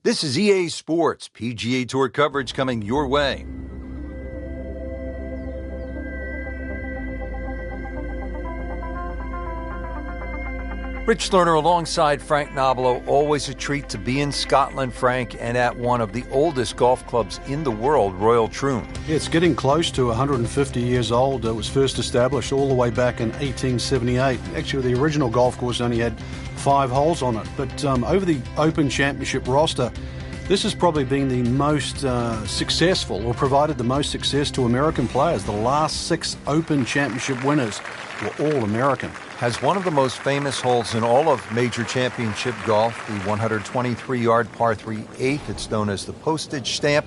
This is EA Sports, PGA Tour coverage coming your way. Rich Lerner alongside Frank Nobilo. Always a treat to be in Scotland, Frank, and at one of the oldest golf clubs in the world, Royal Troon. Yeah, it's getting close to 150 years old. It was first established all the way back in 1878. Actually, the original golf course only had 5 holes on it. But over the Open Championship roster, this has probably been the most successful, or provided the most success to American players. The last 6 Open Championship winners were all American. Has one of the most famous holes in all of major championship golf, the 123-yard par 3 8th. It's known as the postage stamp,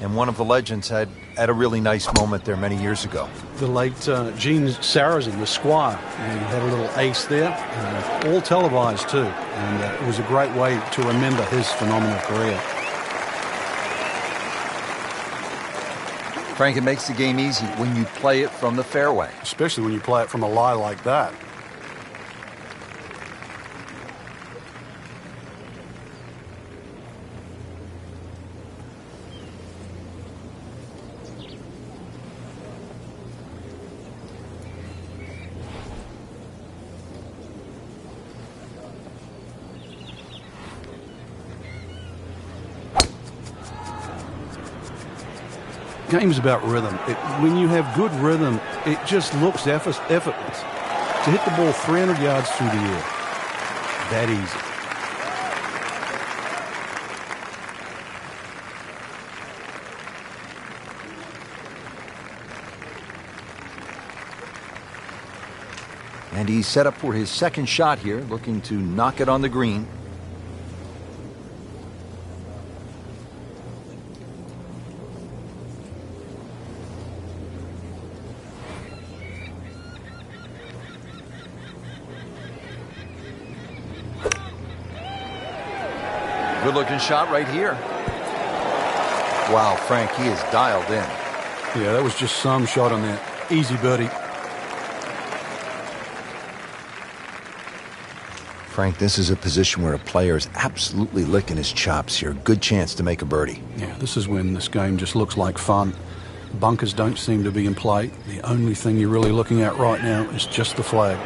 and one of the legends had a really nice moment there many years ago. The late Gene Sarazen, the Squire, and he had a little ace there, all televised too, and it was a great way to remember his phenomenal career. Frank, it makes the game easy when you play it from the fairway. Especially when you play it from a lie like that. Game's about rhythm. When you have good rhythm, it just looks effortless. To hit the ball 300 yards through the air, that easy. And he's set up for his second shot here, looking to knock it on the green. Good-looking shot right here. Wow, Frank, he is dialed in. Yeah, that was just some shot on that. Easy birdie. Frank, this is a position where a player is absolutely licking his chops here. Good chance to make a birdie. Yeah, this is when this game just looks like fun. Bunkers don't seem to be in play. The only thing you're really looking at right now is just the flag.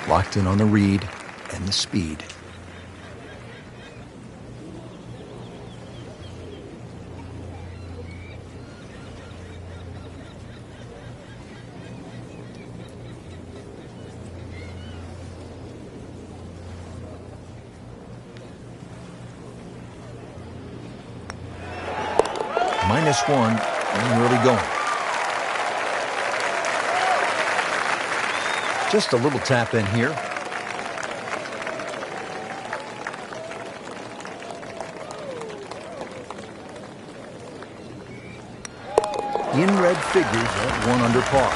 Locked in on the read and the speed. -1 and really going. Just a little tap in here. In red figures at 1 under par.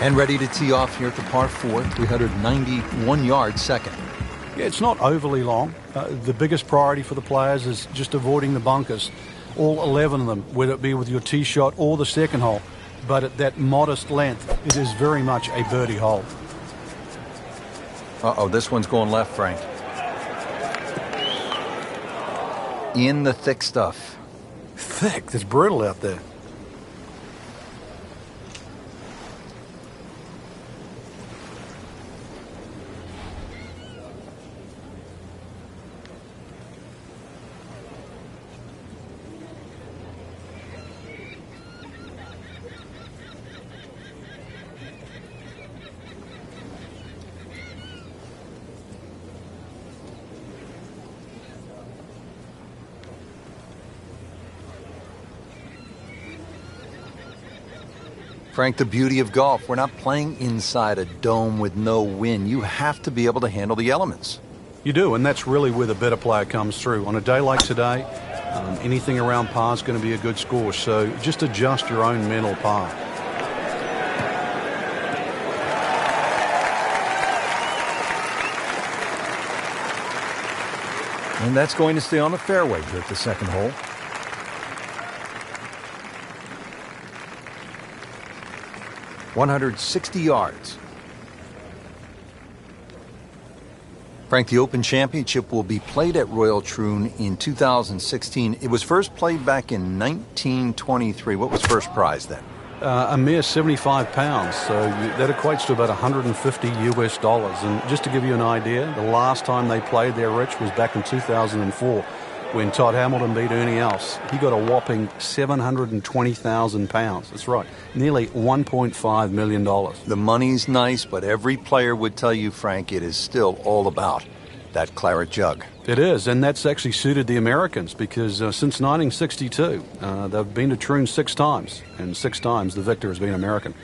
And ready to tee off here at the par 4, 391-yard second. Yeah, it's not overly long. The biggest priority for the players is just avoiding the bunkers. All 11 of them, whether it be with your tee shot or the second hole. But at that modest length, it is very much a birdie hole. Uh-oh, this one's going left, Frank. In the thick stuff. Thick? It's brittle out there. Frank, the beauty of golf, we're not playing inside a dome with no wind. You have to be able to handle the elements. You do, and that's really where the better player comes through. On a day like today, anything around par is going to be a good score, so just adjust your own mental par. And that's going to stay on the fairway here at the second hole. 160 yards. Frank, the Open Championship will be played at Royal Troon in 2016. It was first played back in 1923. What was first prize then? A mere 75 pounds, so that equates to about 150 US dollars. And just to give you an idea, the last time they played there, Rich, was back in 2004 when Todd Hamilton beat Ernie Els. He got a whopping 720,000 pounds. That's right, nearly $1.5 million. The money's nice, but every player would tell you, Frank, it is still all about that claret jug. It is, and that's actually suited the Americans because since 1962, they've been to Troon 6 times, and 6 times the victor has been American.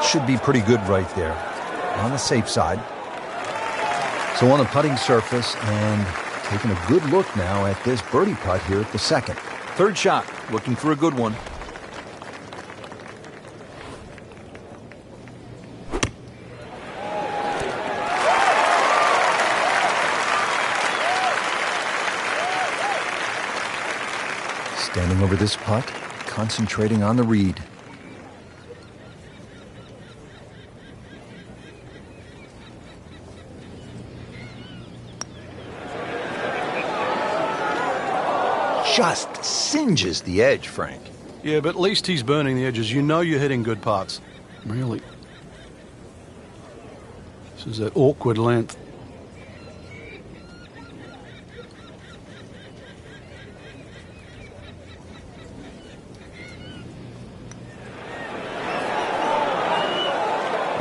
Should be pretty good right there, on the safe side. So on the putting surface, and taking a good look now at this birdie putt here at the second. Third shot, looking for a good one. Standing over this putt, concentrating on the read. Just singes the edge, Frank. Yeah, but at least he's burning the edges. You know you're hitting good putts. Really. This is that awkward length.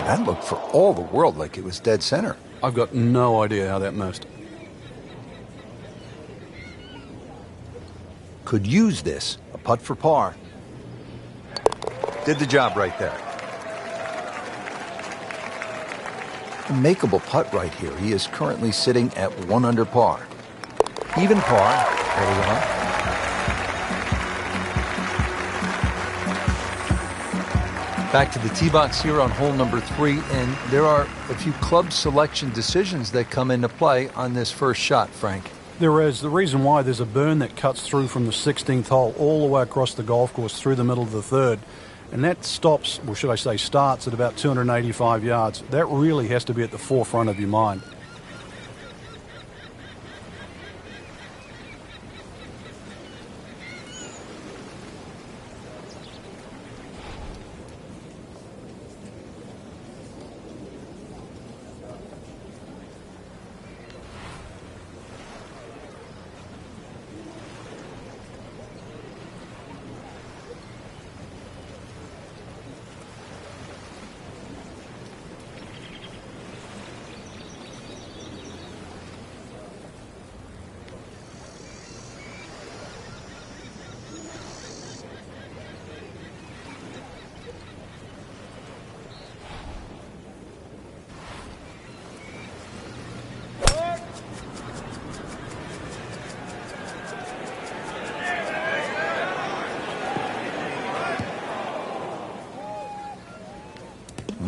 That looked for all the world like it was dead center. I've got no idea how that missed. Could use this. A putt for par. Did the job right there. A makeable putt right here. He is currently sitting at 1 under par. Even par. There we are. Back to the tee box here on hole number 3, and there are a few club selection decisions that come into play on this first shot, Frank. There is. The reason why, there's a burn that cuts through from the 16th hole all the way across the golf course through the middle of the third. And that stops, or should I say starts, at about 285 yards. That really has to be at the forefront of your mind.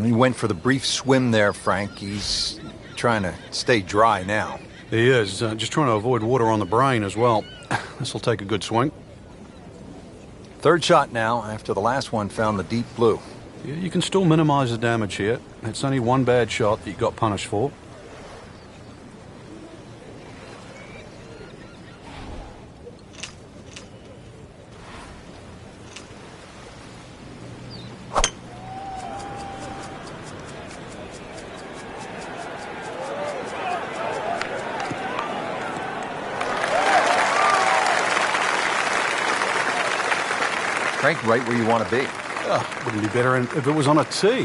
He went for the brief swim there, Frank. He's trying to stay dry now. He is. Just trying to avoid water on the brain as well. This will take a good swing. Third shot now, after the last one found the deep blue. Yeah, you can still minimize the damage here. It's only one bad shot that you got punished for. Frank, right where you want to be. Wouldn't be better if it was on a tee.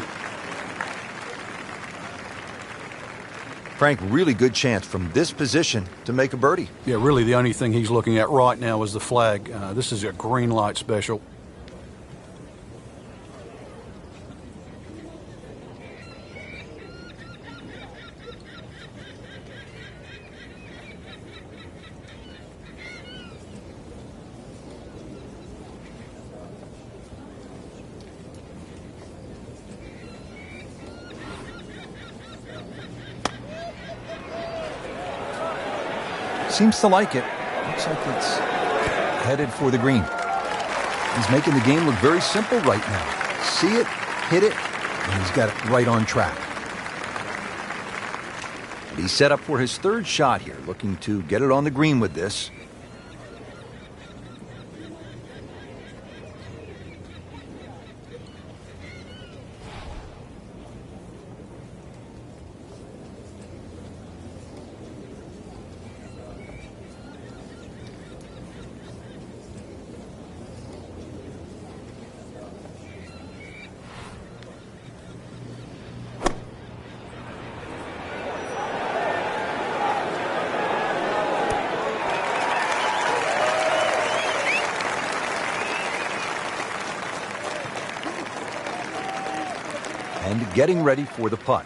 Frank, really good chance from this position to make a birdie. Yeah, really the only thing he's looking at right now is the flag. This is a green light special. Seems to like it. Looks like it's headed for the green. He's making the game look very simple right now. See it, hit it, and he's got it right on track. And he's set up for his third shot here, looking to get it on the green with this. And getting ready for the putt.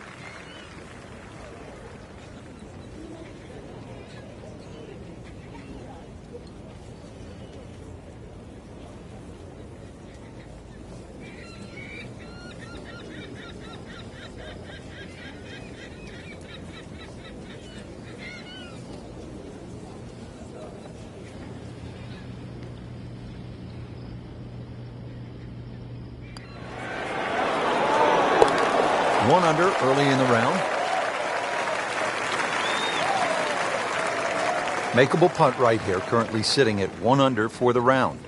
One under early in the round. Makeable putt right here, currently sitting at 1 under for the round.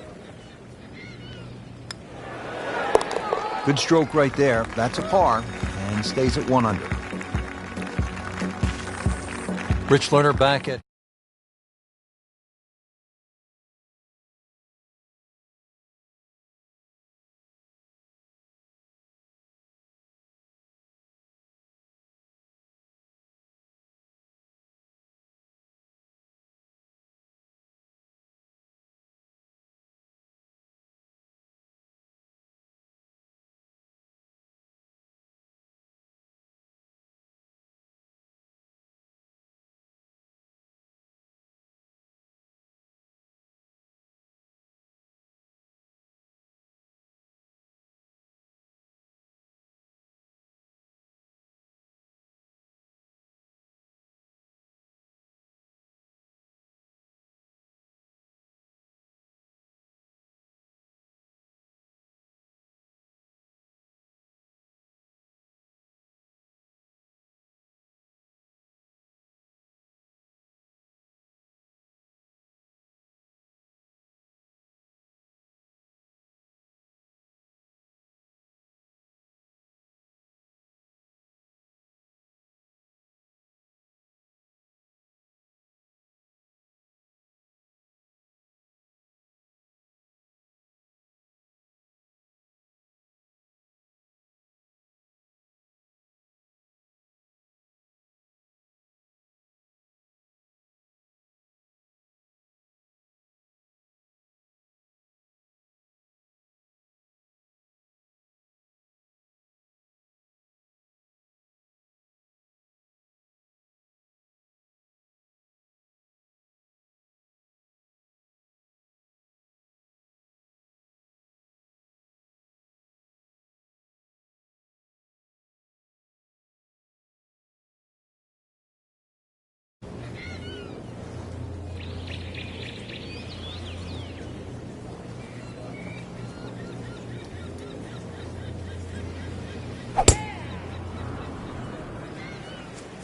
Good stroke right there. That's a par and stays at 1 under. Rich Lerner back at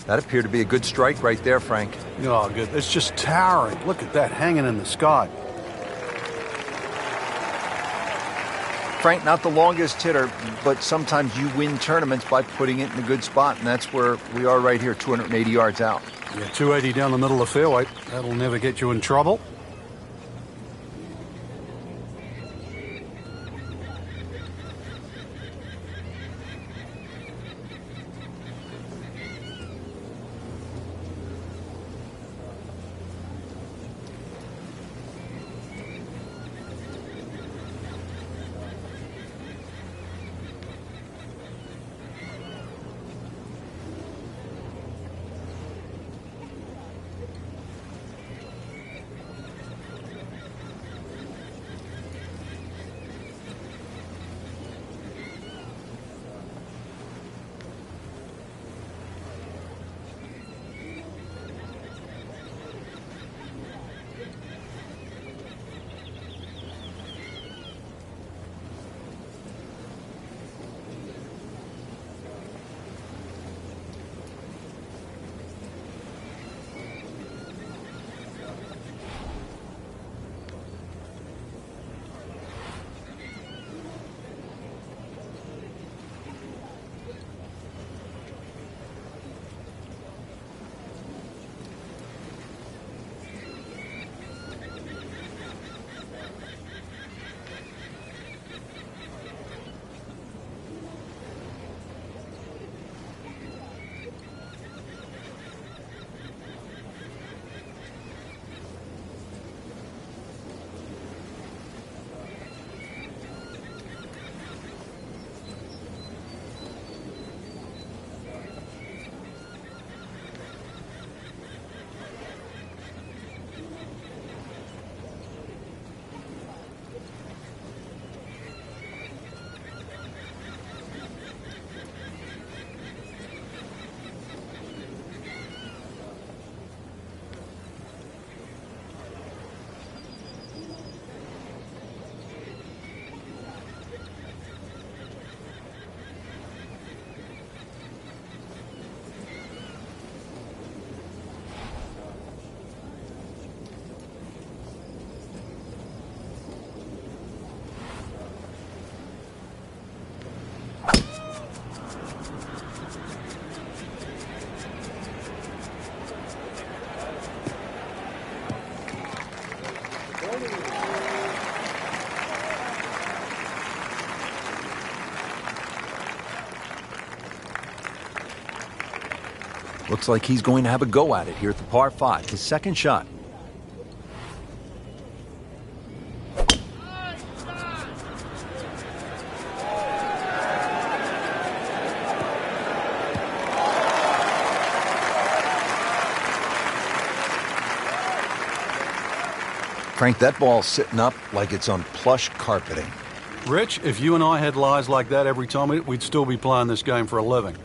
That appeared to be a good strike right there, Frank. Oh, good. It's just towering. Look at that hanging in the sky. Frank, not the longest hitter, but sometimes you win tournaments by putting it in a good spot, and that's where we are right here, 280 yards out. Yeah, 280 down the middle of the fairway. That'll never get you in trouble. Looks like he's going to have a go at it here at the par 5, his second shot. Frank, that ball's sitting up like it's on plush carpeting. Rich, if you and I had lies like that every time, we'd still be playing this game for a living.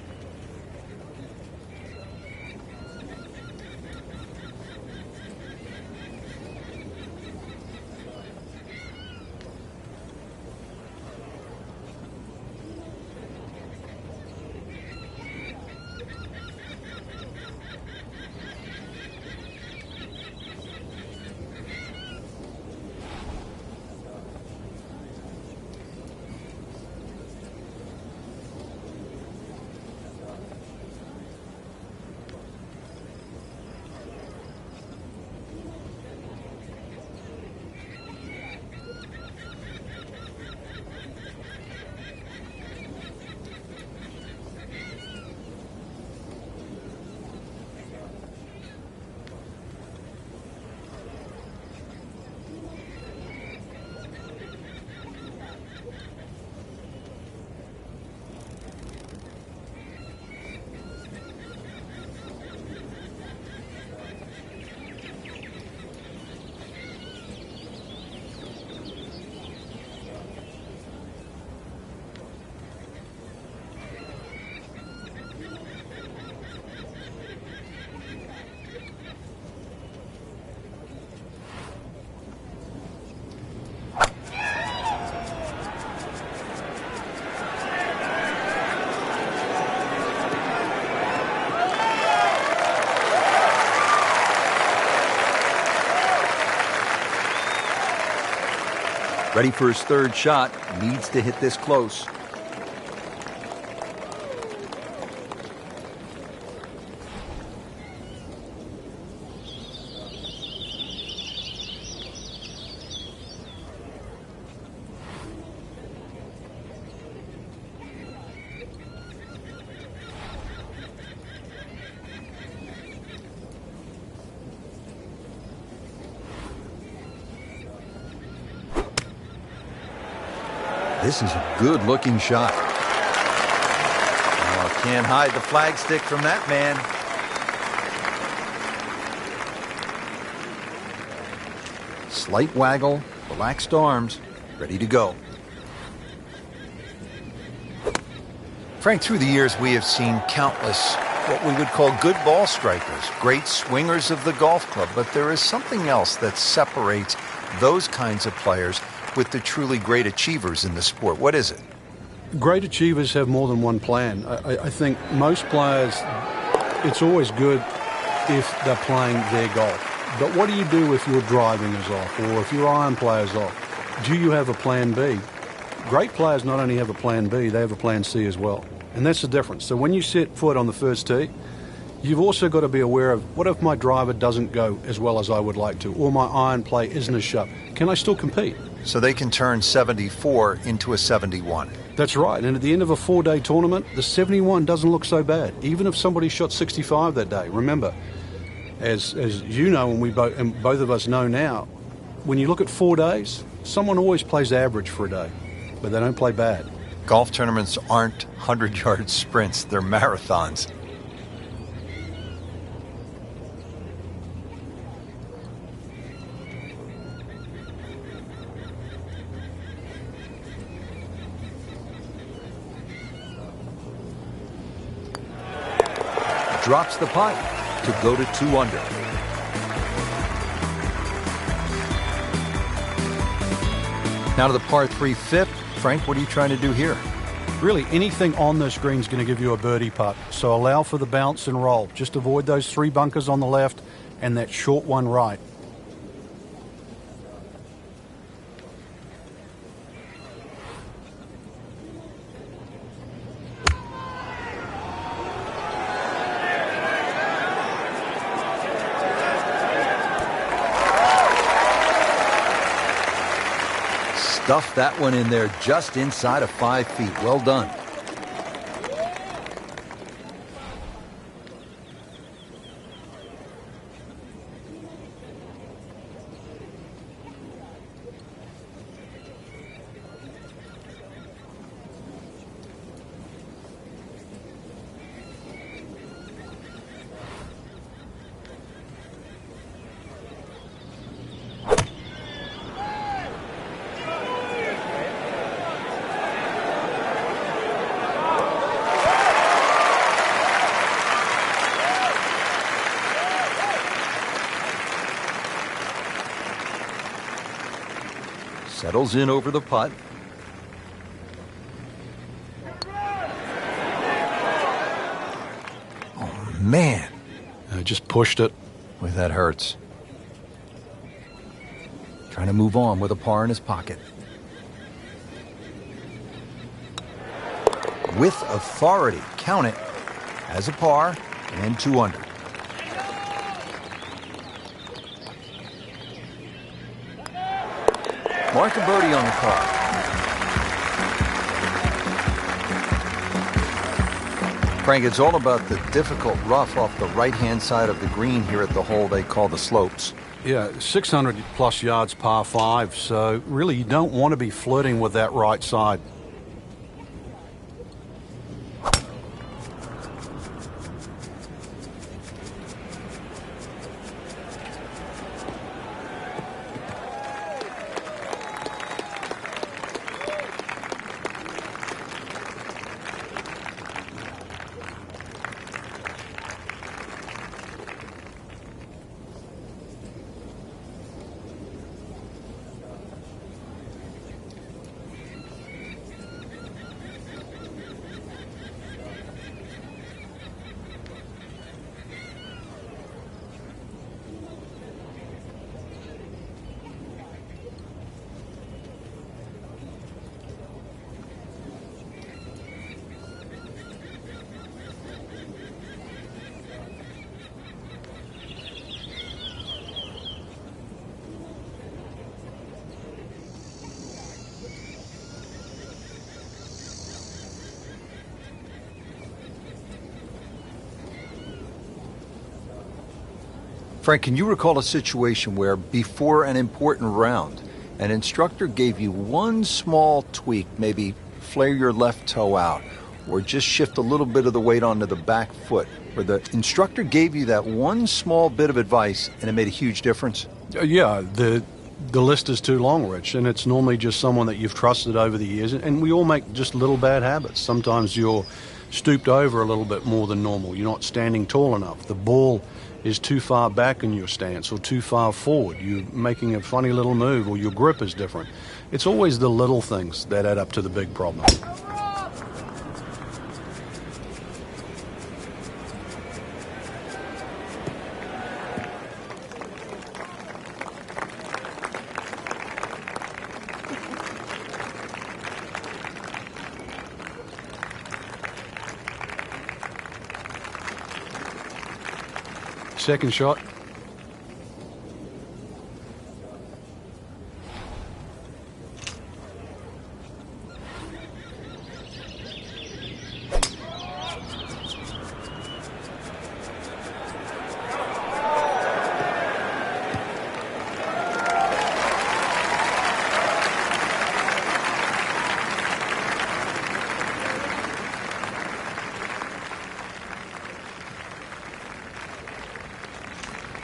Ready for his third shot. Needs to hit this close. This is a good-looking shot. Oh, can't hide the flagstick from that man. Slight waggle, relaxed arms, ready to go. Frank, through the years we have seen countless what we would call good ball strikers, great swingers of the golf club, but there is something else that separates those kinds of players with the truly great achievers in the sport. What is it? Great achievers have more than one plan. I think most players, it's always good if they're playing their golf. But what do you do if your driving is off or if your iron play is off? Do you have a plan B? Great players not only have a plan B, they have a plan C as well. And that's the difference. So when you set foot on the first tee, you've also got to be aware of, what if my driver doesn't go as well as I would like to, or my iron play isn't as sharp? Can I still compete? So they can turn 74 into a 71. That's right. And at the end of a 4-day tournament, the 71 doesn't look so bad, even if somebody shot 65 that day. Remember, as you know, and both of us know now, when you look at 4 days, someone always plays average for a day, but they don't play bad. Golf tournaments aren't 100-yard sprints, they're marathons. Drops the putt to go to 2 under. Now to the par 3 fifth. Frank, what are you trying to do here? Really, anything on this green is going to give you a birdie putt. So allow for the bounce and roll. Just avoid those 3 bunkers on the left and that short one right. Stuffed that one in there just inside of 5 feet. Well done. Settles in over the putt. Oh, man. Just pushed it. Boy, that hurts. Trying to move on with a par in his pocket. With authority. Count it. As a par and 2 under. Mark a birdie on the card. Frank, it's all about the difficult rough off the right-hand side of the green here at the hole they call the slopes. Yeah, 600 plus yards par 5, so really you don't want to be flirting with that right side. Frank, can you recall a situation where before an important round, an instructor gave you one small tweak, maybe flare your left toe out, or just shift a little bit of the weight onto the back foot, where the instructor gave you that one small bit of advice and it made a huge difference? Yeah, the list is too long, Rich, and it's normally just someone that you've trusted over the years, and we all make just little bad habits. Sometimes you're stooped over a little bit more than normal. You're not standing tall enough. The ball is too far back in your stance or too far forward. You're making a funny little move, or your grip is different. It's always the little things that add up to the big problem. Second shot.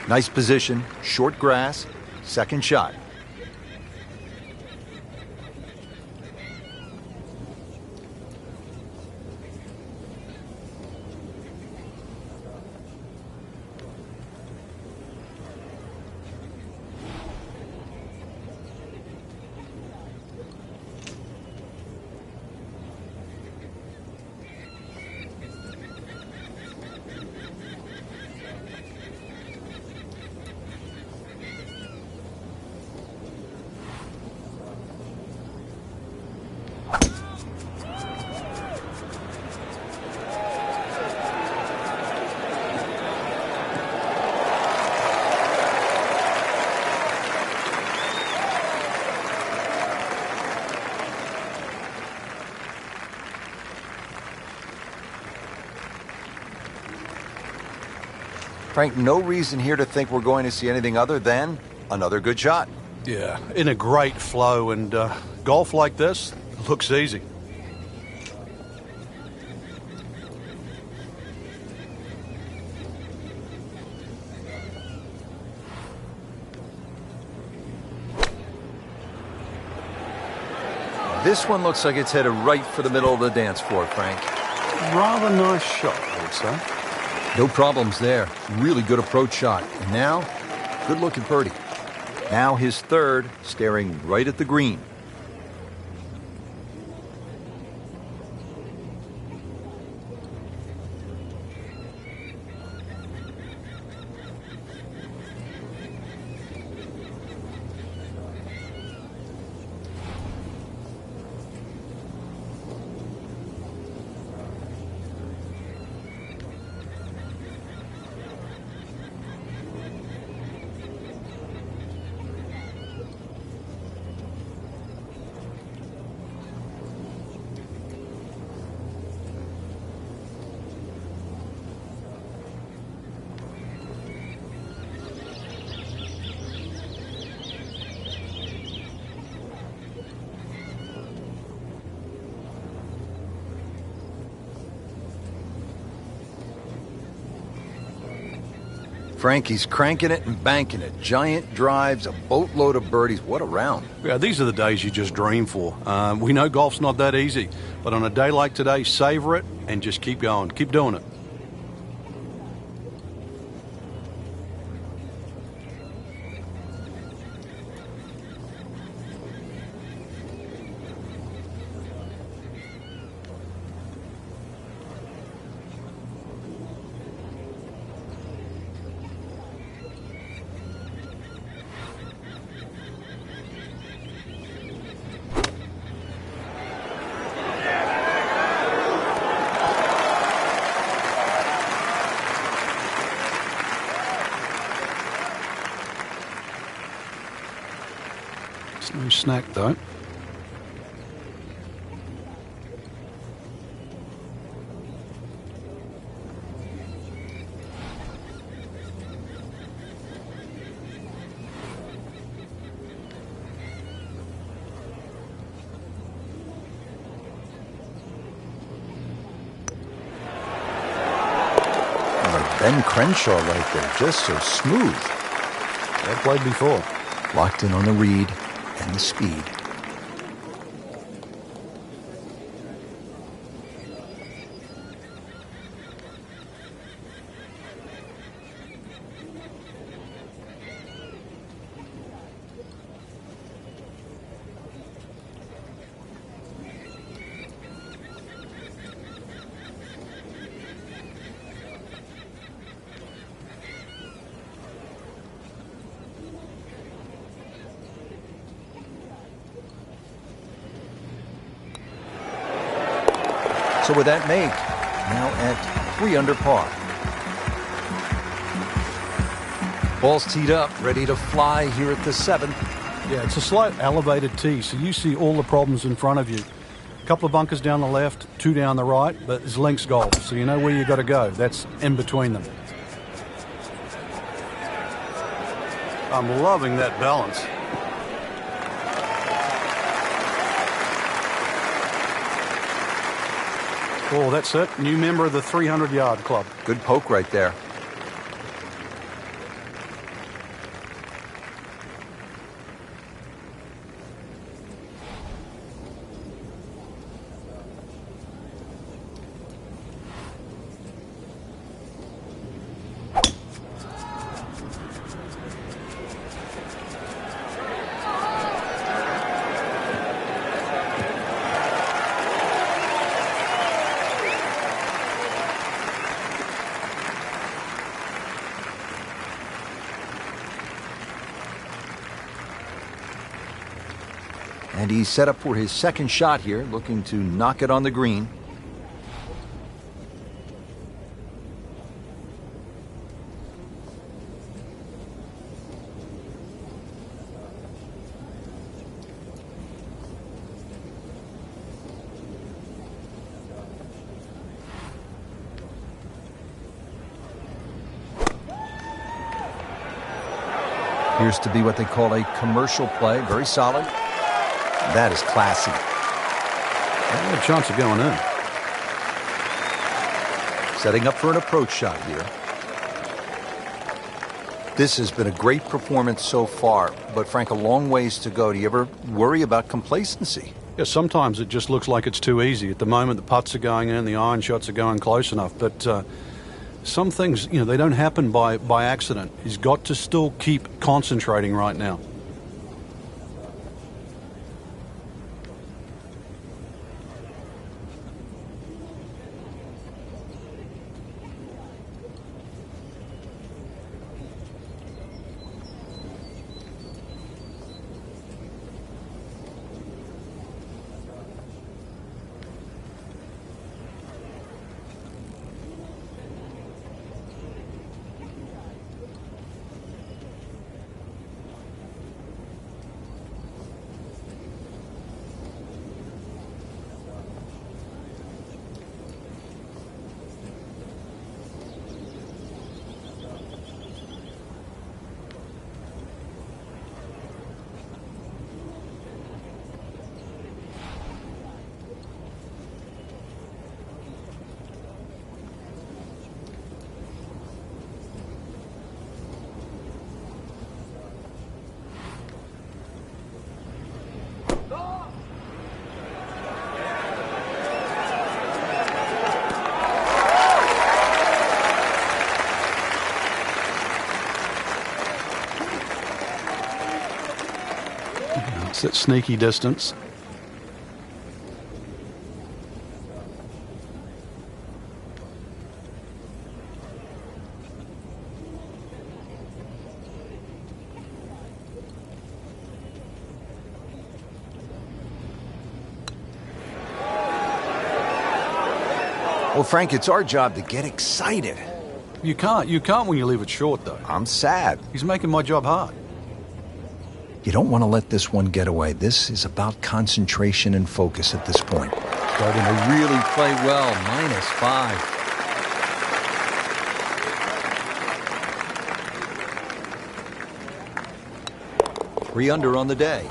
Nice position, short grass, second shot. Frank, no reason here to think we're going to see anything other than another good shot. Yeah, in a great flow, and golf like this looks easy. This one looks like it's headed right for the middle of the dance floor, Frank. Rather nice shot, I would say. No problems there. Really good approach shot. And now, good looking birdie. Now his third, staring right at the green. Frankie's cranking it and banking it. Giant drives, a boatload of birdies. What a round. Yeah, these are the days you just dream for. We know golf's not that easy, but on a day like today, savor it and just keep going. Keep doing it. It's no snack, though. Ben Crenshaw right there, just so smooth. Well played before. Locked in on the read and the speed. So with that made, now at 3 under par. Ball's teed up, ready to fly here at the 7th. Yeah, it's a slight elevated tee, so you see all the problems in front of you. A couple of bunkers down the left, 2 down the right, but it's links golf, so you know where you got to go. That's in between them. I'm loving that balance. Oh, that's it. New member of the 300-yard club. Good poke right there. And he's set up for his second shot here, looking to knock it on the green. Appears to be what they call a commercial play. Very solid. That is classy. A chance of going in. Setting up for an approach shot here. This has been a great performance so far, but Frank, a long ways to go. Do you ever worry about complacency? Yeah, sometimes it just looks like it's too easy. At the moment, the putts are going in, the iron shots are going close enough, but some things, they don't happen by accident. He's got to still keep concentrating right now. That's that sneaky distance. Well, Frank, it's our job to get excited. You can't when you leave it short, though. I'm sad. He's making my job hard. You don't want to let this one get away. This is about concentration and focus at this point. Starting to really play well. -5. 3 under on the day.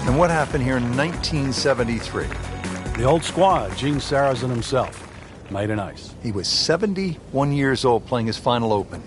And what happened here in 1973? The old squire, Gene Sarazen himself, made an ace. He was 71 years old playing his final Open.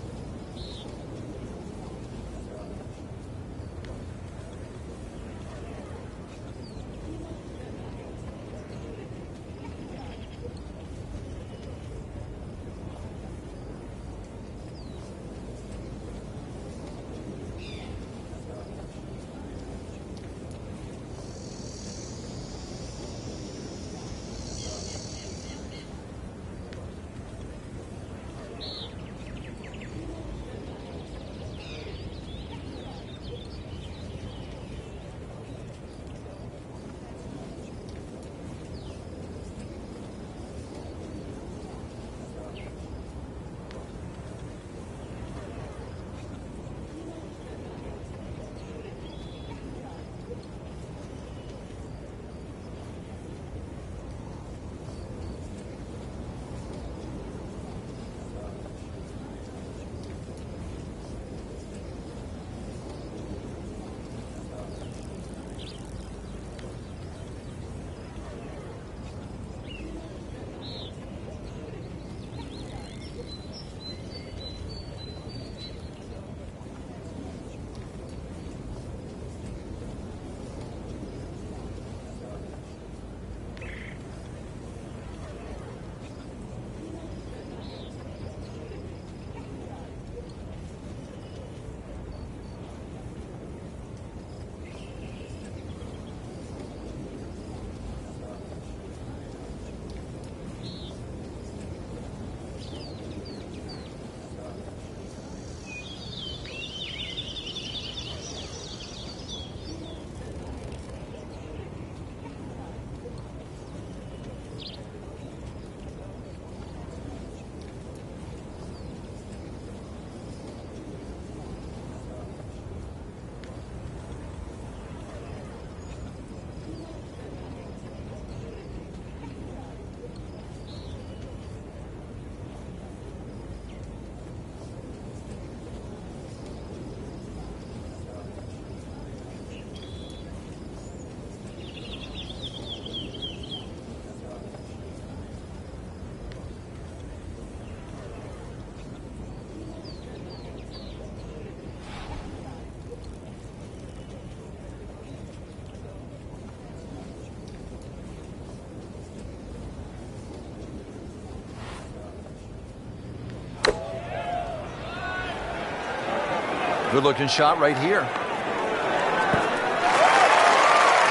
Good-looking shot right here.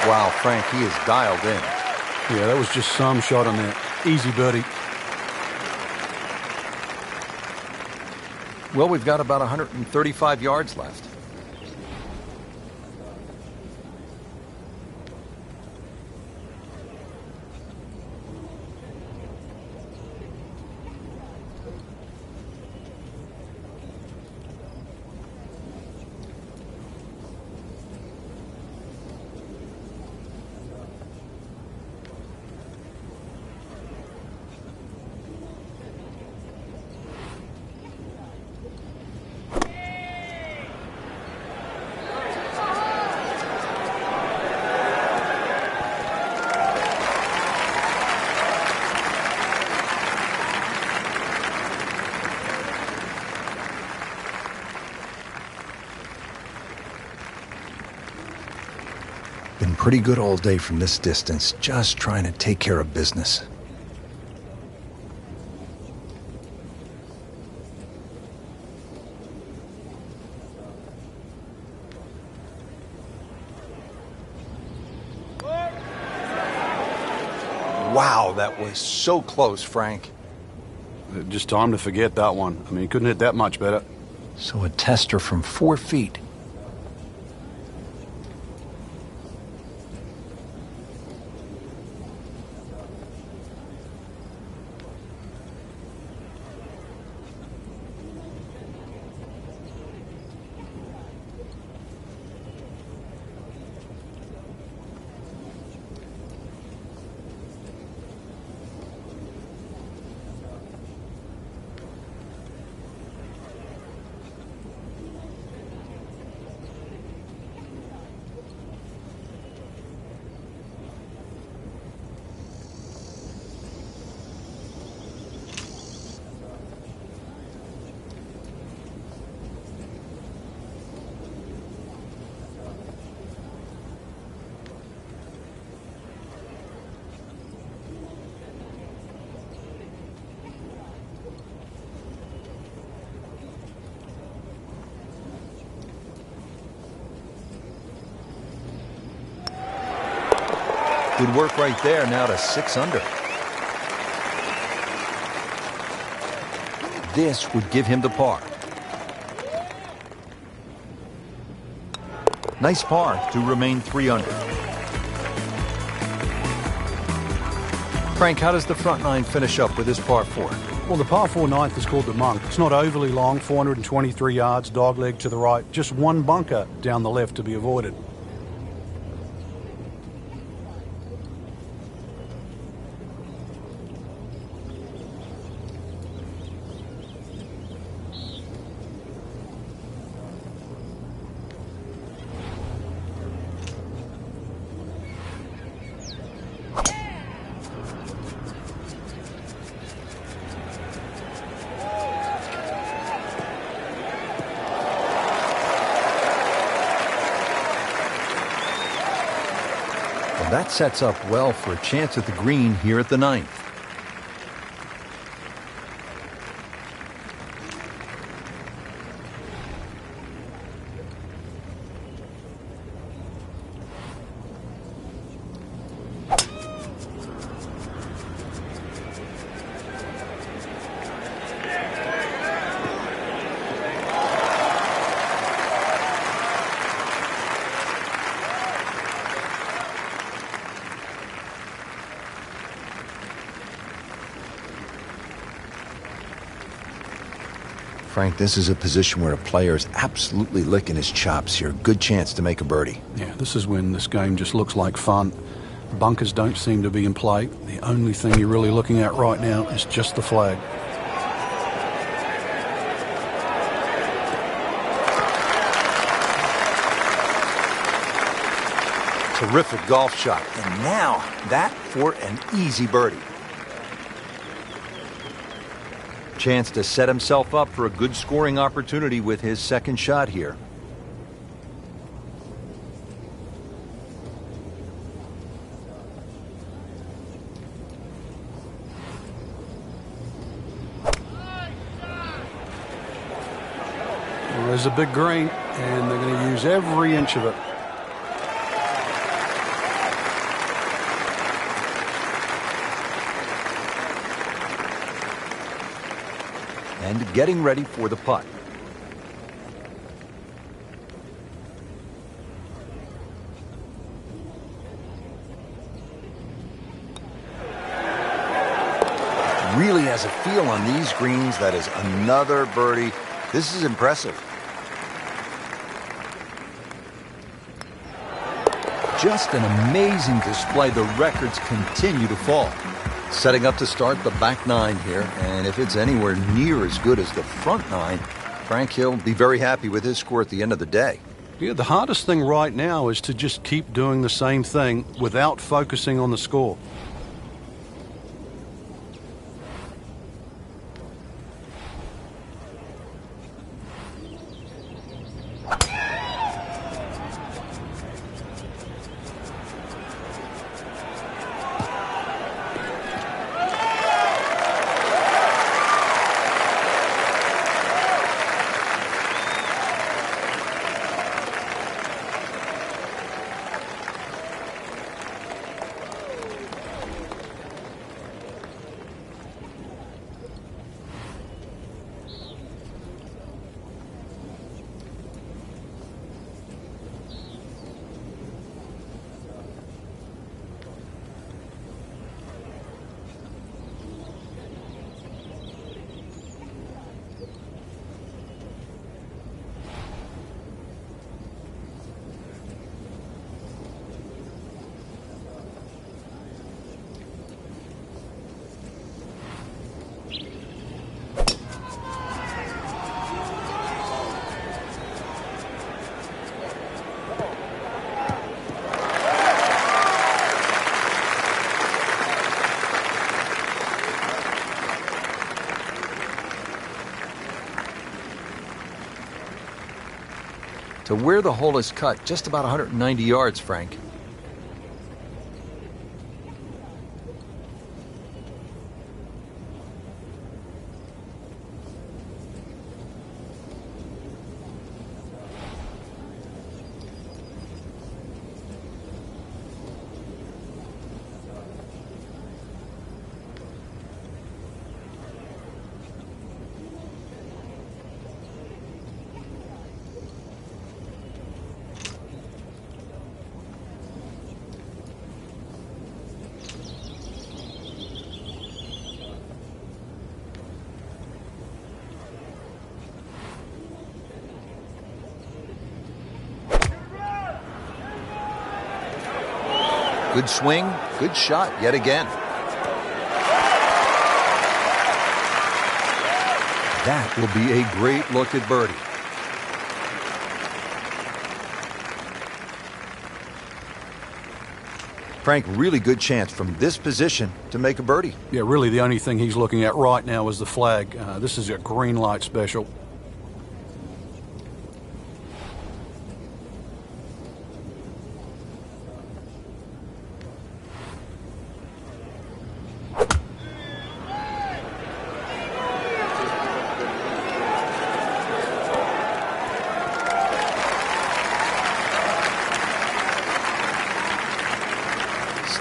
Wow, Frank, he is dialed in. Yeah, that was just some shot on there. Easy birdie. Well, we've got about 135 yards left. Been pretty good all day from this distance, just trying to take care of business. Wow, that was so close, Frank. Just time to forget that one. I mean, he couldn't hit that much better. So a tester from 4 feet. Good work right there, now to 6 under. This would give him the par. Nice par to remain 3 under. Frank, how does the front 9 finish up with this par 4? Well, the par 4 ninth is called the Monk. It's not overly long, 423 yards, dogleg to the right. Just one bunker down the left to be avoided. That sets up well for a chance at the green here at the 9th. Frank, this is a position where a player is absolutely licking his chops here. Good chance to make a birdie. Yeah, this is when this game just looks like fun. Bunkers don't seem to be in play. The only thing you're really looking at right now is just the flag. Terrific golf shot. And now that for an easy birdie. Chance to set himself up for a good scoring opportunity with his second shot here. Well, there's a big green, and they're going to use every inch of it. And getting ready for the putt. Really has a feel on these greens. That is another birdie. This is impressive. Just an amazing display. The records continue to fall. Setting up to start the back 9 here, and if it's anywhere near as good as the front 9, Frank Hill be very happy with his score at the end of the day. Yeah, the hardest thing right now is to just keep doing the same thing without focusing on the score. To where the hole is cut, just about 190 yards, Frank. Good swing, good shot yet again. That will be a great look at birdie. Frank, really good chance from this position to make a birdie. Yeah, really the only thing he's looking at right now is the flag. This is a green light special.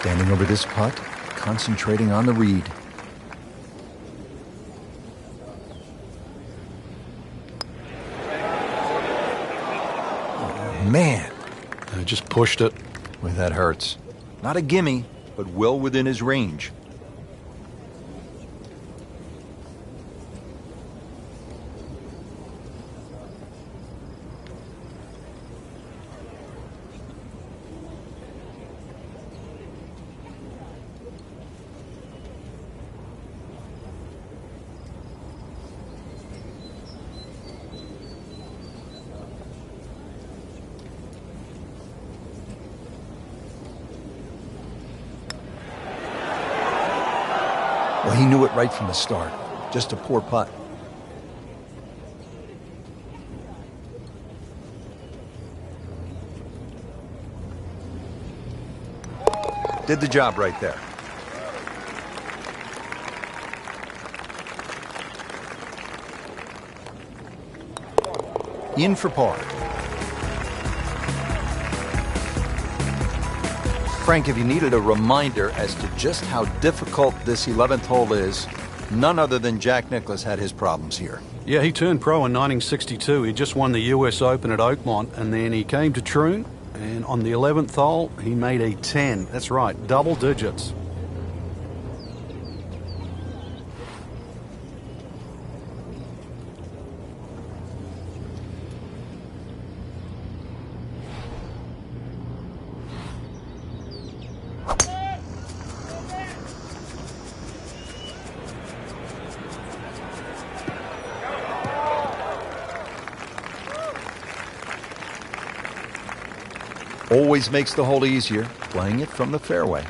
Standing over this putt, concentrating on the read. Oh, man. Just pushed it. Well, that hurts. Not a gimme, but well within his range. Well, he knew it right from the start. Just a poor putt. Did the job right there. In for par. Frank, if you needed a reminder as to just how difficult this 11th hole is, none other than Jack Nicklaus had his problems here. Yeah, he turned pro in 1962. He just won the US Open at Oakmont, and then he came to Troon, and on the 11th hole, he made a 10. That's right, double digits. Always makes the hole easier, playing it from the fairway.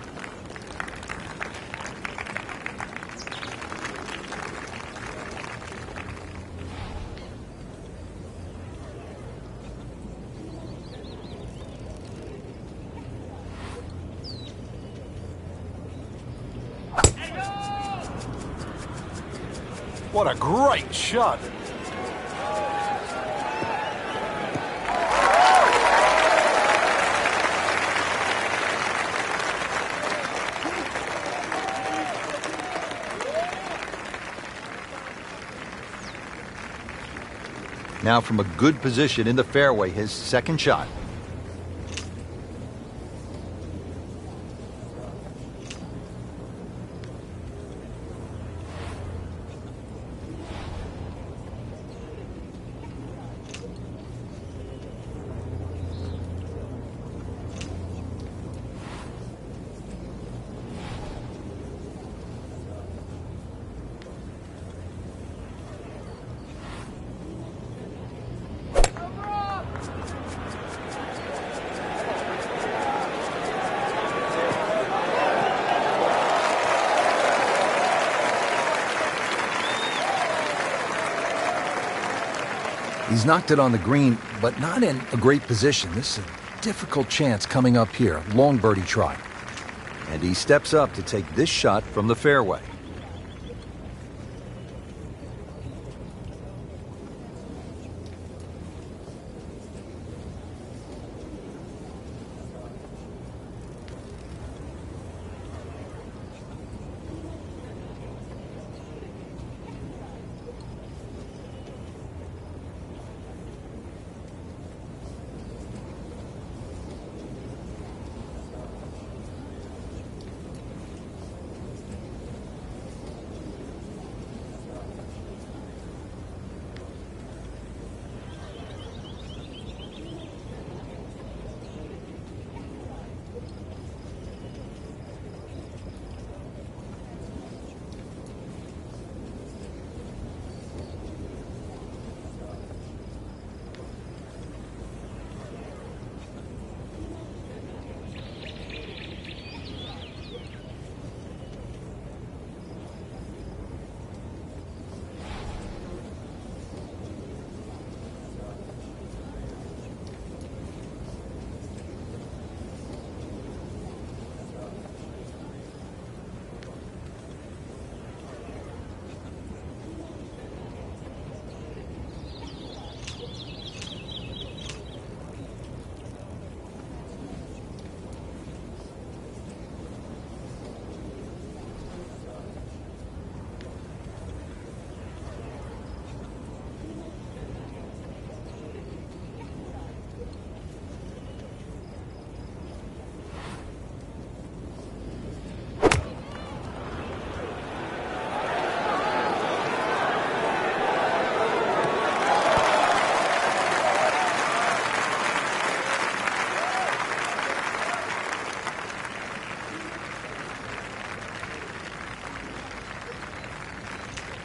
What a great shot. Now from a good position in the fairway, his second shot. He's knocked it on the green but not in a great position. This is a difficult chance coming up here. Long birdie try. And he steps up to take this shot from the fairway.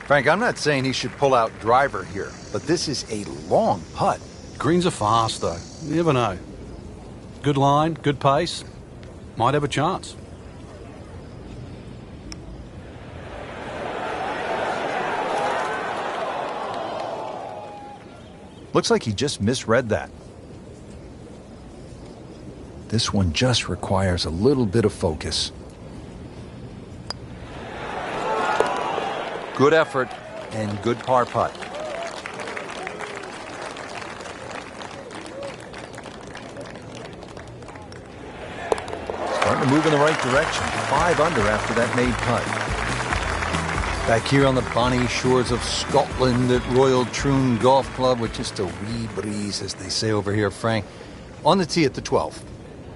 Frank, I'm not saying he should pull out driver here, but this is a long putt. Greens are fast, though. You never know. Good line, good pace. Might have a chance. Looks like he just misread that. This one just requires a little bit of focus. Good effort and good par putt. Starting to move in the right direction. 5 under after that made putt. Back here on the bonny shores of Scotland at Royal Troon Golf Club with just a wee breeze, as they say over here, Frank. On the tee at the 12th.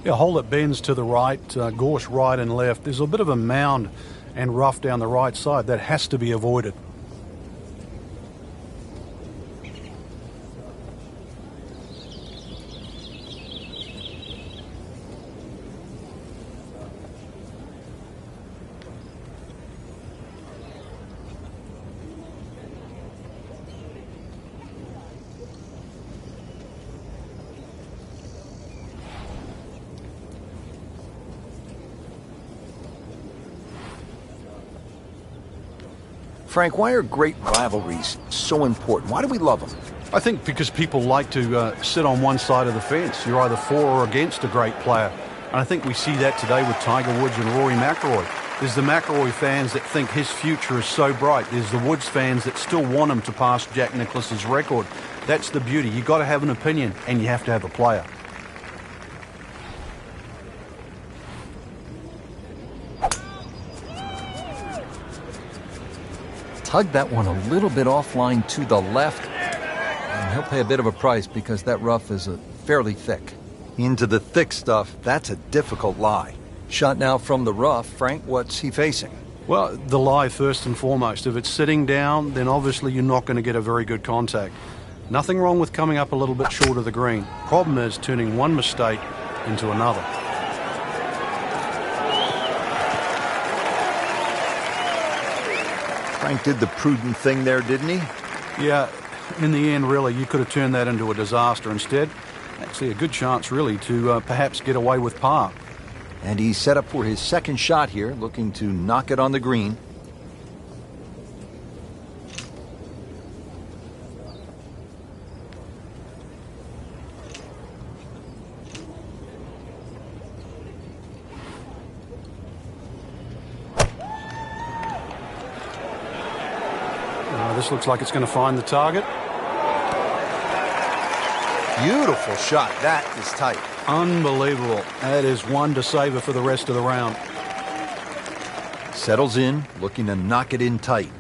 Yeah, hole that bends to the right, gorse right and left. There's a bit of a mound and rough down the right side. That has to be avoided. Frank, why are great rivalries so important? Why do we love them? I think because people like to sit on one side of the fence. You're either for or against a great player. And I think we see that today with Tiger Woods and Rory McIlroy. There's the McIlroy fans that think his future is so bright. There's the Woods fans that still want him to pass Jack Nicklaus's record. That's the beauty. You've got to have an opinion, and you have to have a player. Tugged that one a little bit offline to the left. And he'll pay a bit of a price because that rough is fairly thick. Into the thick stuff, that's a difficult lie. Shot now from the rough. Frank, what's he facing? Well, the lie first and foremost. If it's sitting down, then obviously you're not going to get a very good contact. Nothing wrong with coming up a little bit short of the green. Problem is turning one mistake into another. Frank did the prudent thing there, didn't he? Yeah, in the end, really, you could have turned that into a disaster. Instead, actually a good chance, really, to perhaps get away with par. And he's set up for his second shot here, looking to knock it on the green. This looks like it's going to find the target. Beautiful shot. That is tight. Unbelievable. That is one to savor for the rest of the round. Settles in, looking to knock it in tight.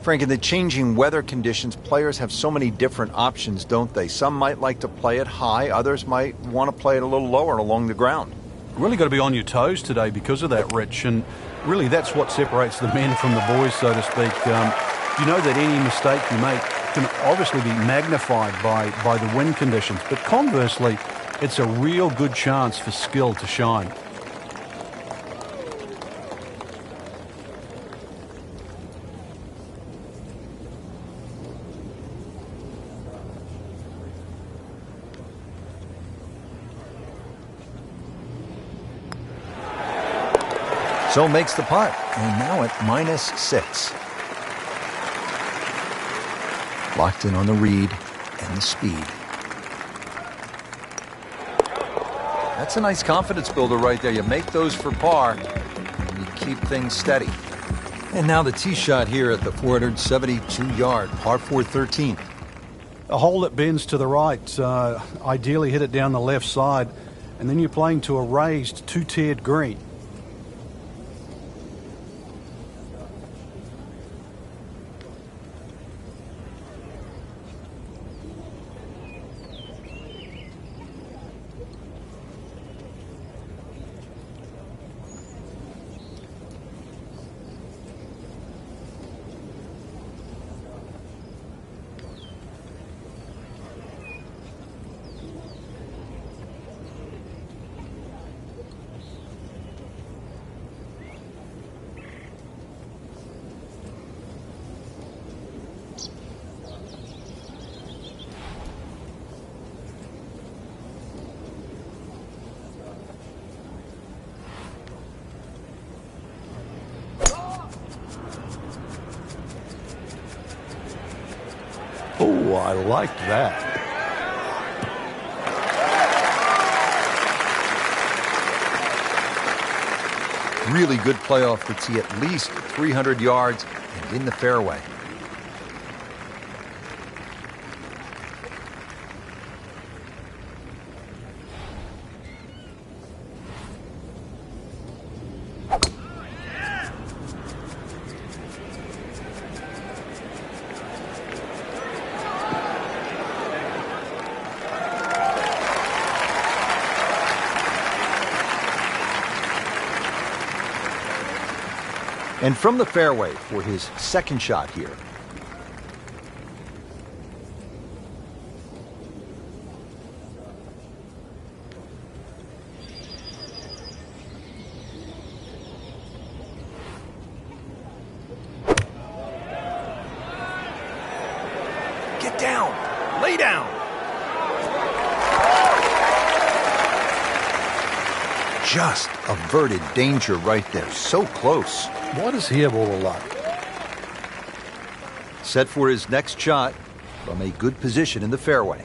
Frank, in the changing weather conditions, players have so many different options, don't they? Some might like to play it high, others might want to play it a little lower along the ground. Really got to be on your toes today because of that, Rich, and really that's what separates the men from the boys, so to speak. You know that any mistake you make can obviously be magnified by the wind conditions, but conversely, it's a real good chance for skill to shine. So makes the putt, and now at -6. Locked in on the read and the speed. That's a nice confidence builder right there. You make those for par, and you keep things steady. And now the tee shot here at the 472-yard par 4 13th. A hole that bends to the right, ideally hit it down the left side, and then you're playing to a raised two-tiered green. Oh, I like that. Really good play off the tee, at least 300 yards and in the fairway. And from the fairway for his second shot here. Get down. Lay down. Just averted danger right there. So close. Why does he have all the luck? Set for his next shot from a good position in the fairway.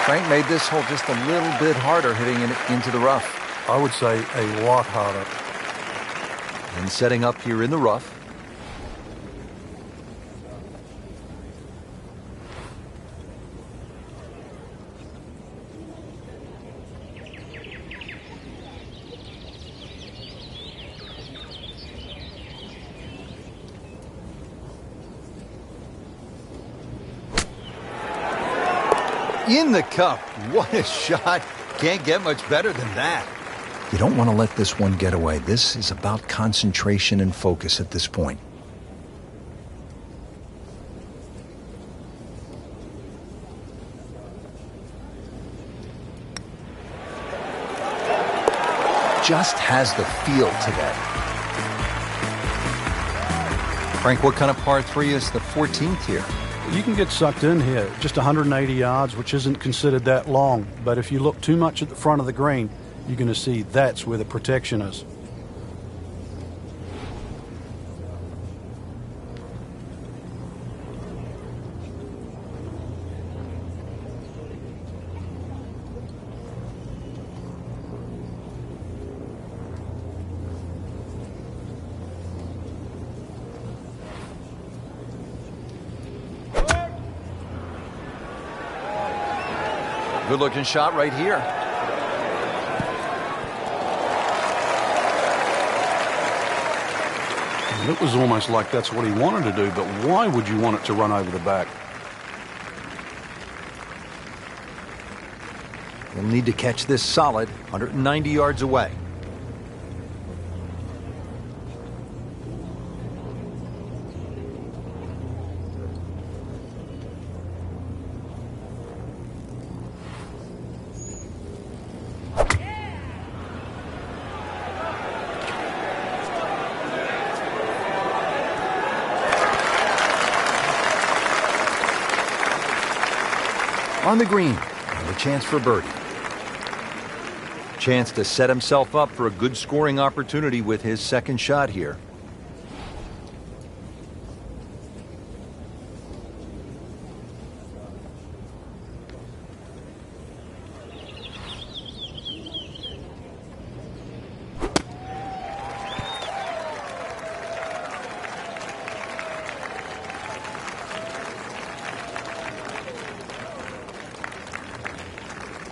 Frank made this hole just a little bit harder hitting it into the rough. I would say a lot harder. And setting up here in the rough. In the cup. What a shot. Can't get much better than that. You don't want to let this one get away. This is about concentration and focus at this point. Just has the feel today. Frank, what kind of par 3 is the 14th here? You can get sucked in here, just 180 yards, which isn't considered that long. But if you look too much at the front of the green, you're going to see that's where the protection is. Good looking shot right here. And it was almost like that's what he wanted to do, but why would you want it to run over the back? He'll need to catch this solid 190 yards away. On the green, and a chance for birdie. Chance to set himself up for a good scoring opportunity with his second shot here.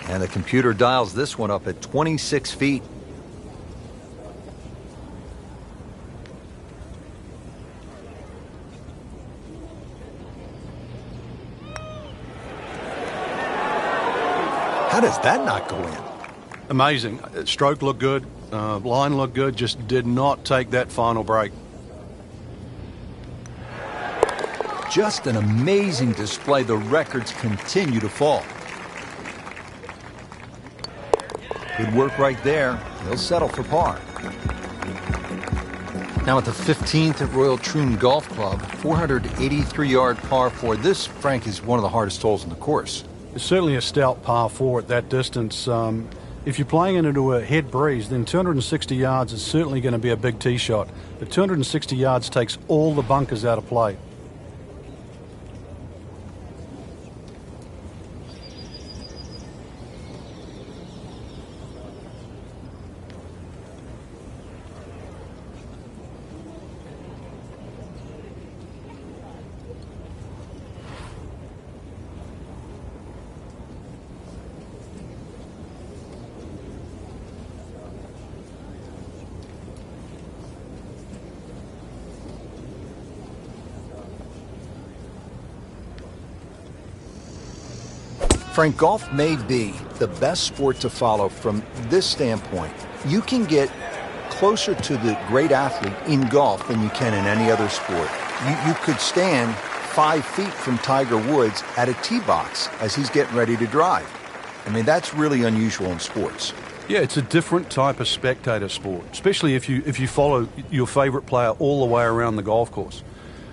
And the computer dials this one up at 26 feet. How does that not go in? Amazing. Stroke looked good, line looked good, just did not take that final break. Just an amazing display. The records continue to fall. Good work right there. He'll settle for par. Now at the 15th at Royal Troon Golf Club, 483-yard par 4. This, Frank, is one of the hardest holes in the course. It's certainly a stout par 4 at that distance. If you're playing it into a head breeze, then 260 yards is certainly going to be a big tee shot. But 260 yards takes all the bunkers out of play. Frank, golf may be the best sport to follow from this standpoint. You can get closer to the great athlete in golf than you can in any other sport. You could stand 5 feet from Tiger Woods at a tee box as he's getting ready to drive. I mean, that's really unusual in sports. Yeah, it's a different type of spectator sport, especially if you follow your favorite player all the way around the golf course.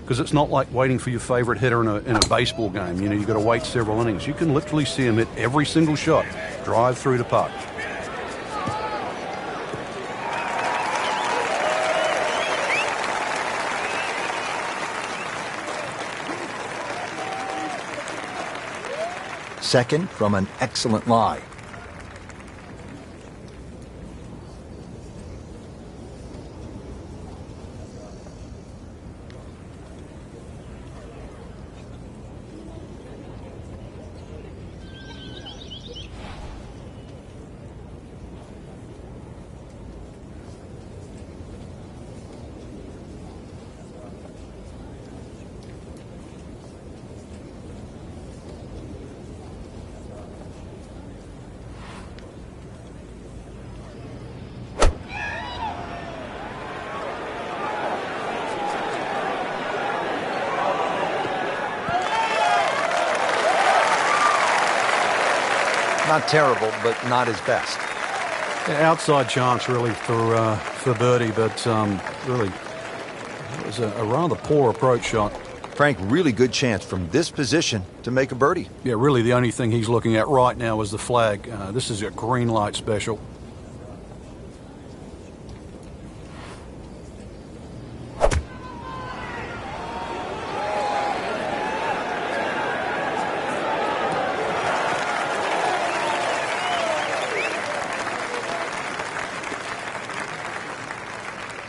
Because it's not like waiting for your favorite hitter in a baseball game. You know, you've got to wait several innings. You can literally see him hit every single shot, drive through the putt. Second from an excellent lie. Not terrible, but not his best. Outside chance, really, for birdie, but really, it was a rather poor approach shot. Frank, really good chance from this position to make a birdie. Yeah, really the only thing he's looking at right now is the flag. This is a green light special.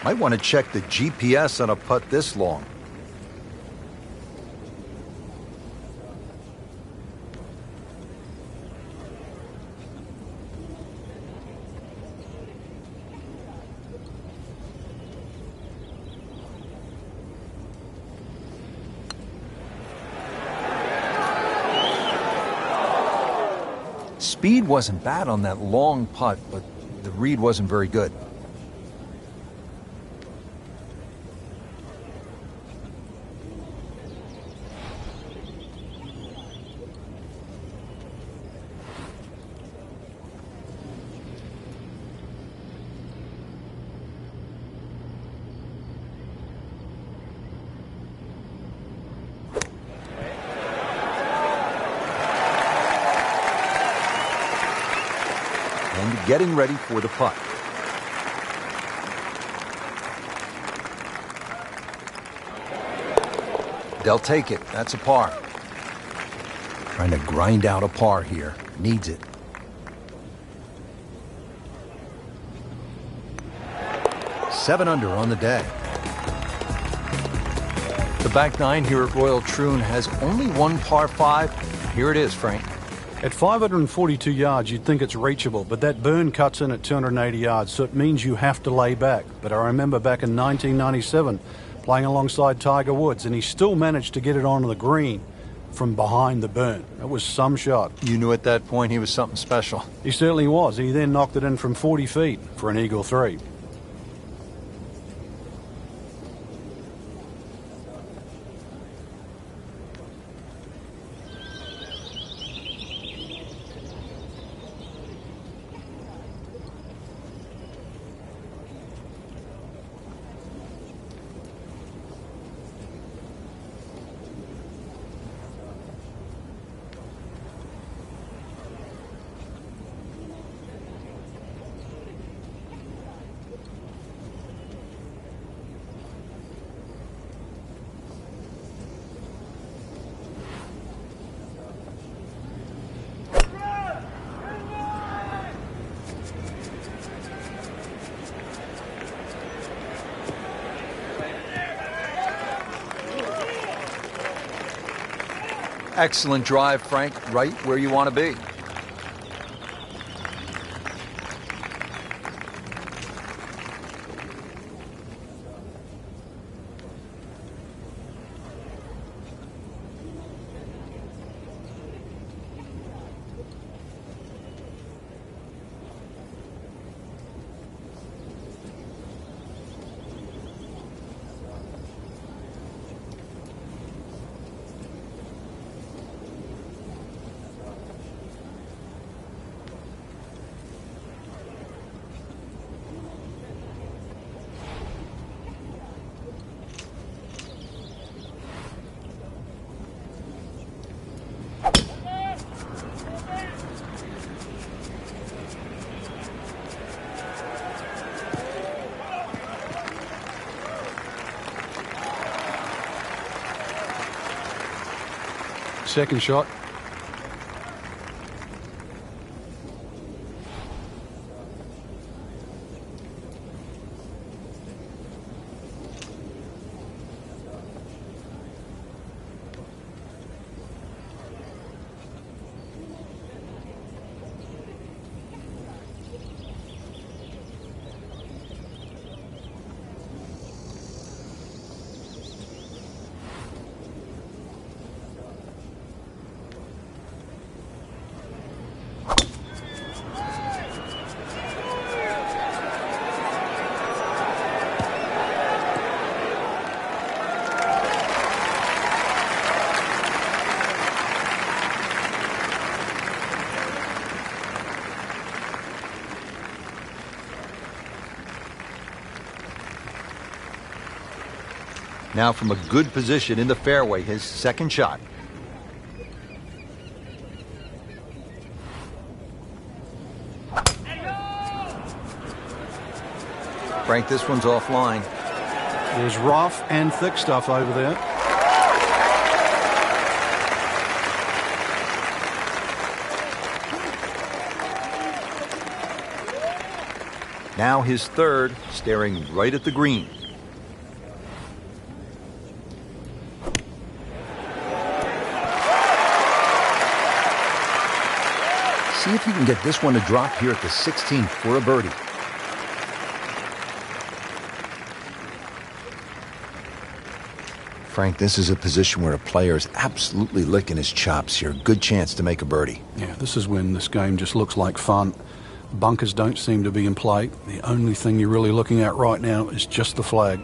Might want to check the GPS on a putt this long. Speed wasn't bad on that long putt, but the read wasn't very good. And getting ready for the putt. They'll take it. That's a par. Trying to grind out a par here. Needs it. Seven under on the day. The back nine here at Royal Troon has only one par 5. Here it is, Frank. At 542 yards, you'd think it's reachable, but that burn cuts in at 280 yards, so it means you have to lay back. But I remember back in 1997 playing alongside Tiger Woods, and he still managed to get it onto the green from behind the burn. That was some shot. You knew at that point he was something special. He certainly was. He then knocked it in from 40 feet for an eagle 3. Excellent drive, Frank. Right where you want to be. Second shot. Now from a good position in the fairway, his second shot. Frank, this one's offline. There's rough and thick stuff over there. Now his third, staring right at the green. See if you can get this one to drop here at the 16th for a birdie. Frank, this is a position where a player is absolutely licking his chops here. Good chance to make a birdie. Yeah, this is when this game just looks like fun. Bunkers don't seem to be in play. The only thing you're really looking at right now is just the flag.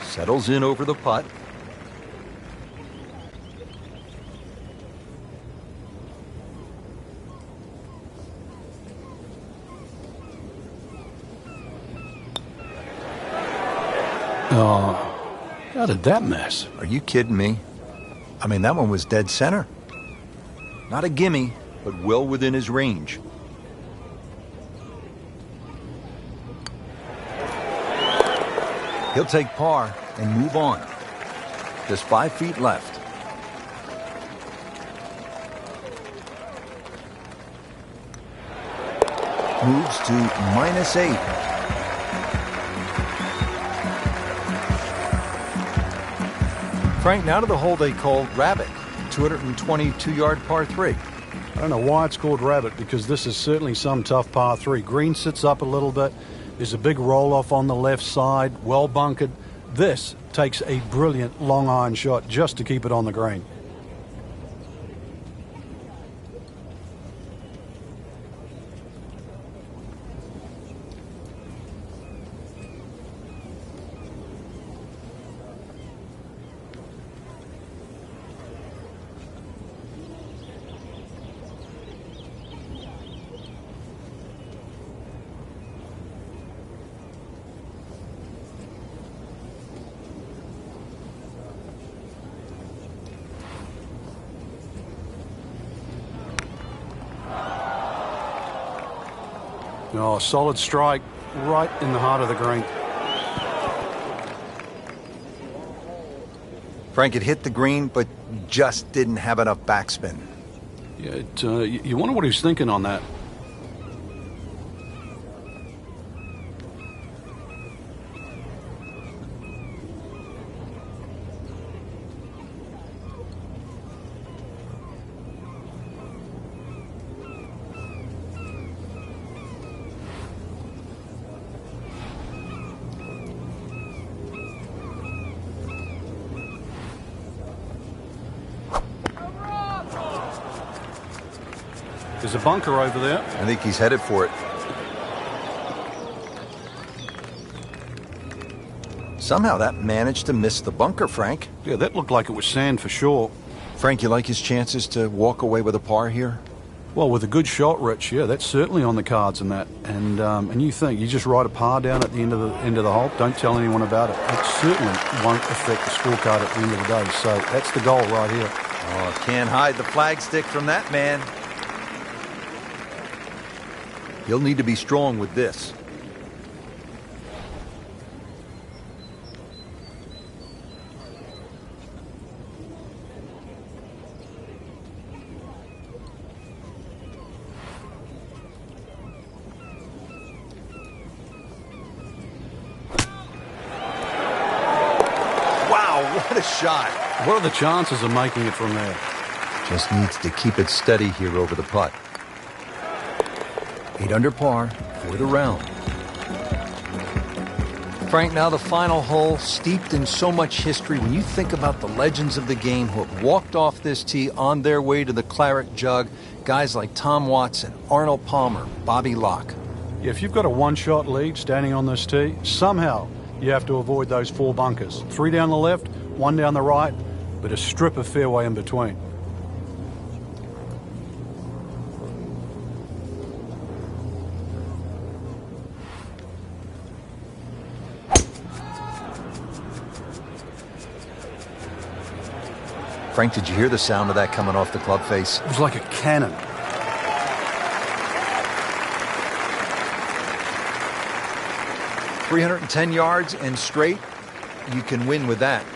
Settles in over the putt. Oh, how did that miss? Are you kidding me? I mean, that one was dead center. Not a gimme, but well within his range. He'll take par and move on. Just 5 feet left. Moves to -8. Frank, now to the hole they call Rabbit, 222-yard par 3. I don't know why it's called Rabbit, because this is certainly some tough par 3. Green sits up a little bit. There's a big roll-off on the left side, well bunkered. This takes a brilliant long iron shot just to keep it on the green. Oh, solid strike right in the heart of the green. Frank, it hit the green, but just didn't have enough backspin. Yeah, you wonder what he's thinking on that. There's a bunker over there. I think he's headed for it. Somehow that managed to miss the bunker, Frank. Yeah, that looked like it was sand for sure. Frank, you like his chances to walk away with a par here? Well, with a good shot, Rich, yeah, that's certainly on the cards in that. And you think you just write a par down at the end of the hole, don't tell anyone about it. It certainly won't affect the scorecard at the end of the day. So that's the goal right here. Oh, can't hide the flagstick from that man. He'll need to be strong with this. Wow, what a shot. What are the chances of making it from there? Just needs to keep it steady here over the putt. 8 under par for the round. Frank, now the final hole, steeped in so much history. When you think about the legends of the game who have walked off this tee on their way to the claret jug, guys like Tom Watson, Arnold Palmer, Bobby Locke. If you've got a one-shot lead standing on this tee, somehow you have to avoid those 4 bunkers. 3 down the left, 1 down the right, but a strip of fairway in between. Frank, did you hear the sound of that coming off the club face? It was like a cannon. .310 yards and straight. You can win with that.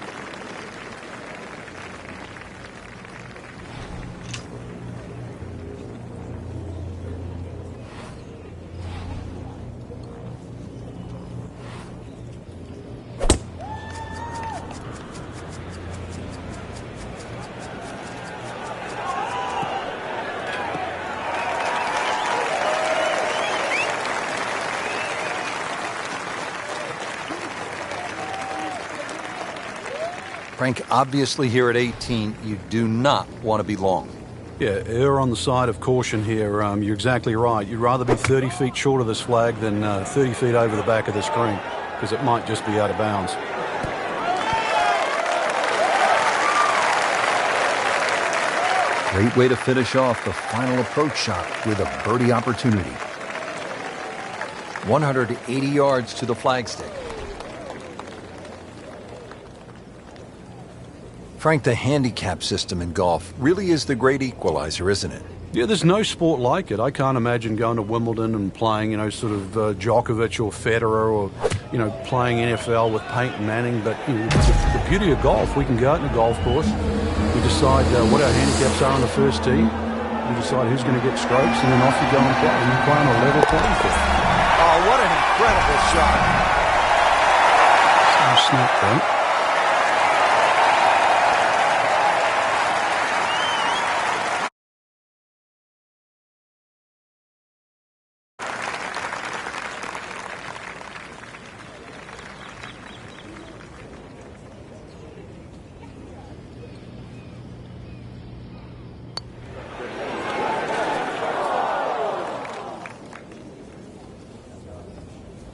Frank, obviously here at 18, you do not want to be long. Yeah, err on the side of caution here. You're exactly right. You'd rather be 30 feet short of this flag than 30 feet over the back of the screen, because it might just be out of bounds. Great way to finish off the final approach shot with a birdie opportunity. 180 yards to the flagstick. Frank, the handicap system in golf really is the great equalizer, isn't it? Yeah, there's no sport like it. I can't imagine going to Wimbledon and playing, sort of Djokovic or Federer, or, playing NFL with Peyton Manning. But it's the beauty of golf. We can go out in a golf course. We decide what our handicaps are on the first tee. We decide who's going to get strokes, and then off you go and play. And you play on a level playing field. Oh, what an incredible shot. So snap, right?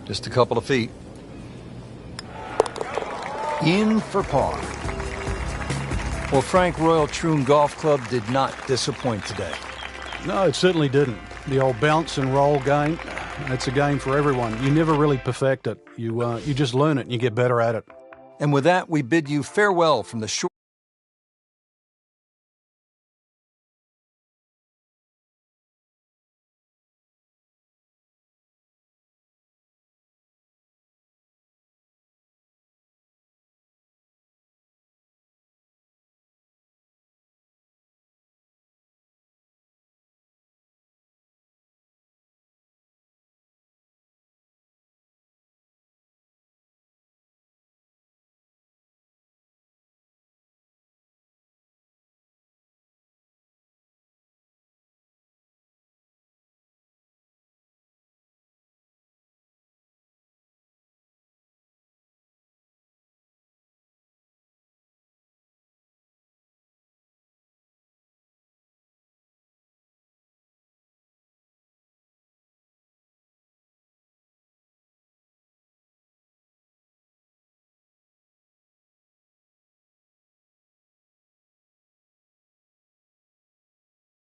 Just a couple of feet. In for par. Well, Frank, Royal Troon Golf Club did not disappoint today. No, it certainly didn't. The old bounce and roll game, it's a game for everyone. You never really perfect it. You just learn it and you get better at it. And with that, we bid you farewell from the shore.